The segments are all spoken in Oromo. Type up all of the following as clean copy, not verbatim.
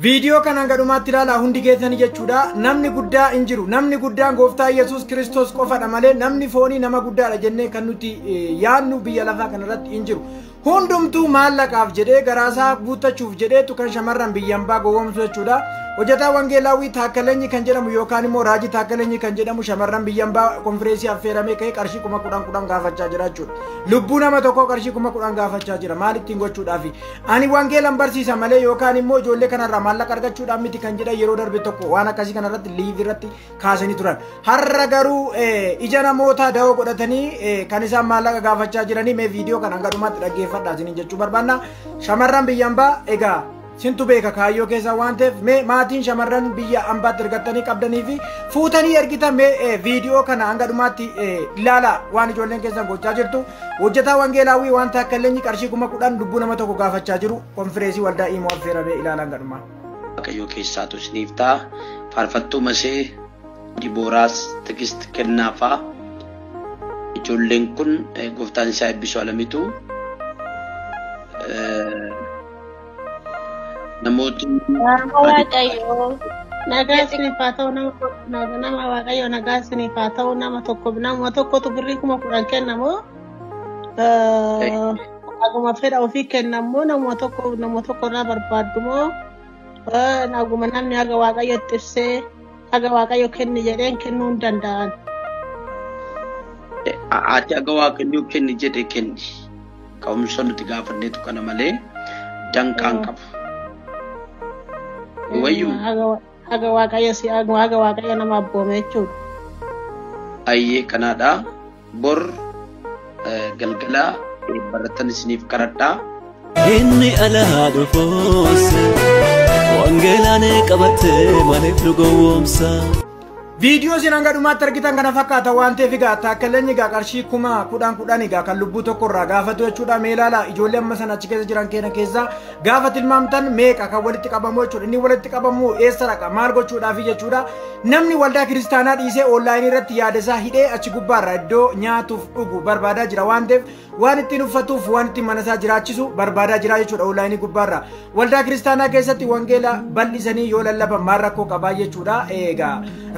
Video kan hangadhumaatti ilaala hundi keessan jechuudha. Namni guddaa hin jiru. Namni guddaan Gooftaa Yesuus Kiristoos qofadha malee namni foonii nama guddaadha jennee kan nuti yaadnu biyya lafaa kanarratti hin jiru. Hundumtuu maallaqaaf jedhee garaasaa guuttachuuf jedheetu kan shamarran biyyan baa gowwoomsu jechuudha. Hojjetaa Wangeelaawwii Taakkalenyi kan jedhamu yookaan immoo Raajii Taakkalenyi kan jedhamu shamarran biyyan baa konfireensii affeeramee ka'ee qarshii 10,000 gaafachaa jira jechuudha. Lubbuu nama tokkoo qarshii 10,000 gaafachaa jira. Maal ittiin gochuudhaafi? Ani wangeelan barsiisa malee yookaan immoo ijoollee kanarraa maallaqa argachuudhaan miti kan jedhan yeroo darbe tokko waan akkasii kanarratti liiv irratti kaasanii turan. Har'a garuu ija namoota da'oo godhatanii kan isaan maallaqa gaafachaa jiranii mee viidiyoo kan hangadhumaatti dhaggeeffadhaa isiniin jechuu barbaanna. Shamarran biyyan baa egaa sintu beeka kaayyoo keessa waan ta'eef mee maatiin shamarran biyya ambaatti ergattanii qabdanii fi fuutanii ergitan mee viidiyoo kana hangadhumaatti ilaala waan ijoolleen keessan gochaa jirtu. Hojjetaa Wangeelaawwii waan Taakkalenyi qarshii 10,000 lubbuu nama tokko gaafachaa jiru konfireensii waldaa Imoo affeeramee ilaala hangadhumaa. Waaqayyo keessaatu isiniif ta'a. Faarfattuu Masee Dibooraas Tigist Kennaafaa ijoolleen kun gooftaan isaa eebbisuu alamitu namootni Waaqayyo nagaa isiniif haa ta'u nama Waaqayyo nagaa isiniif haa ta'u nama tokkotu birrii 10,000 kennamu aguma fedha ofii kennamu nama tokko irraa barbaaddu moo naguma namni haga Waaqayyo itti ibsee haga Waaqayyo kenni jedheen kennuu hin danda'an. Ati haga Waaqayyo kenni jedhee kenni. Ka'umsa nuti gaafanneetu kana malee danqaan qabu. Wayyu haga Waaqayyo nama abboome jechuudha. Ayyee kanaadha. Bor galgala baratan isiniif kadhadhaa. Inni ala dhufoos wangeelaan qabattee maaliif nu gowwoomsa? Video sin hangadhumaatti argitan kana fakkaata waan ta'eef egaa Taakkalenyi egaa qarshii 10,000 egaa kan lubbuu tokko irraa gaafatu jechuudha. Mee ilaala ijoollee amma sana achi keessa jiran keenya keessa gaafa tilmaamtan meeqa kan walitti qabamu jechuudha. Inni walitti qabamu eessa dhaqa maal gochuudhaafi jechuudha. Namni waldaa kiristaanaa dhiisee onlaayinii irratti yaada isaa hidhee achi gubbaarra iddoo nyaatuuf dhugu barbaadaa jira waan ta'eef waan ittiin uffatuuf waan ittiin mana isaa jiraachisu barbaadaa jira jechuudha onlaayinii gubbaarra. Waldaa kiristaanaa keessatti wangeela bal'isanii yoo lallaban maal rakkoo qabaa jechuudha. Egaa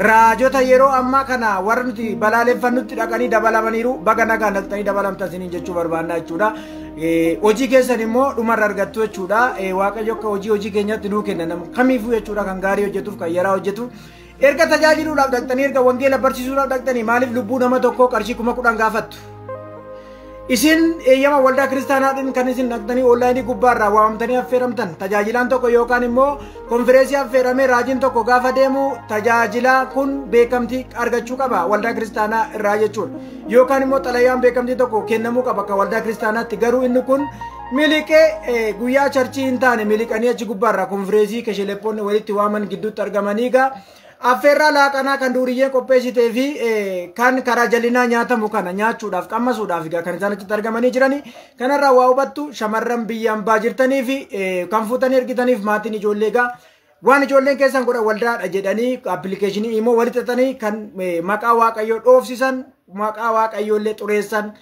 raajota yeroo amma kana warra nuti balaaleffannutti dhaqanii dabalamaniiru baga nagaan dhaqxanii dabalamtan isiniin jechuu barbaannaa jechuudha. Hojii keessan immoo dhumarra argattu jechuudha. Waaqayyo akka hojii keenyatti nuu kenna nama kamiifuu jechuudha kan gaarii hojjetuuf kan yaraa hojjetu. Erga tajaajiluudhaaf dhaqxanii erga wangeela barsiisuudhaaf dhaqxanii maaliif lubbuu nama tokkoo qarshii 10,000 gaafattu? Isin eeyyama waldaa kiristaanaatiin kan isin dhaqxanii onlaayinii gubbaarraa waamamtanii affeeramtan tajaajilaan tokko yookaan immoo konfireensii affeeramee raajiin tokko gaafa deemu tajaajilaa kun beekamtii argachuu qaba waldaa kiristaanaa irraa jechuudha. Yookaan immoo xalayaan beekamtii tokko kennamuu qaba akka waldaa kiristaanaatti garuu inni kun miliqee guyyaa charchii hin taane miliqanii achi gubbaarraa konfireensii kesheleppoonni walitti waaman gidduutti argamanii egaa affeerraa laaqanaa kan duuriyyee qopheessitee fi kan karaa jallinaa nyaatamu kana nyaachuudhaaf qammasuudhaaf kan isaan achitti argamanii jiranii kanarraa waa hubattu shamarran biyya ambaa jirtanii fi kan fuutanii ergitaniif maatiin ijoollee egaa waan ijoolleen keessan godhan waldaadha jedhanii appilikeeshinii immoo walitti xaxanii kan maqaa Waaqayyoo dhoofsisan maqaa Waaqayyoollee xureessan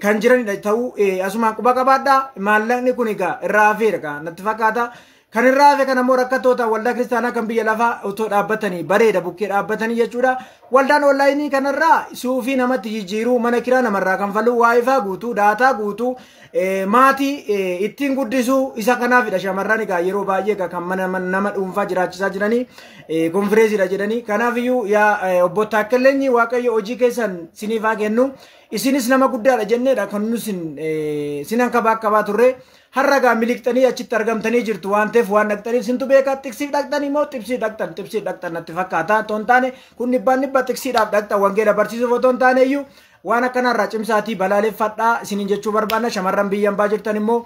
kan jiranidha ta'uu asumaan quba qabaadhaa maallaqni kun egaa irraa hafeera natti fakkaata. Kan irraa hafe kan ammoo rakkattoota waldaa kiristaanaa kan biyya lafaa otoo dhaabbatanii bareeda bukkee dhaabbatanii jechuudha. Waldaan onlaayinii kanarraa suufii namatti jijjiiruu mana kiraa namarraa kan faluu waayifaa guutuu daataa guutuu maatii ittiin guddisuu isa kanaafidha shamarran egaa yeroo baay'ee kan nama dhuunfaa jiraachisaa jiranii konfireesiidha jedhanii kanaafiyyuu yaa obbo Taakkalenyi Waaqayyo hojii keessan siniif haa kennu isinis nama guddaadha jenneedha kan nu sinan kabaa turre. Harragaa miliqxanii achitti argamtanii jirtu waan ta'eef waan dhaqxanii sintu beekaa tiksiif dhaqxanii moo tipsii dhaqxan natti fakkaata otoo hin taane kun dhibba tiksiidhaaf dhaqxan wangeela barsiisuuf otoo hin taane iyyuu waan akkanarraa cimsaatii balaaleffadhaa isiniin jechuu barbaanna shamarran biyya ambaa jirtan immoo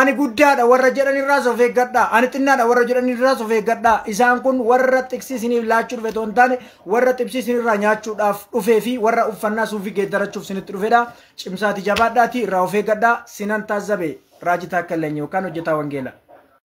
ani guddaadha warra jedhanirraas of eeggadhaa ani xinnaadha warra jedhanirraas of eeggadhaa isaan kun warra tiksii isiniif laachuu dhufe otoo hin taane warra tipsii isinirraa nyaachuudhaaf dhufee fi warra uffannaa suufii geeddarachuuf isinitti dhufedha cimsaatii jabaadhaatii irraa of eeggadhaa sinan taazzabe Raajii Taakkalenyi yookaan hojjetaa wangeelaa.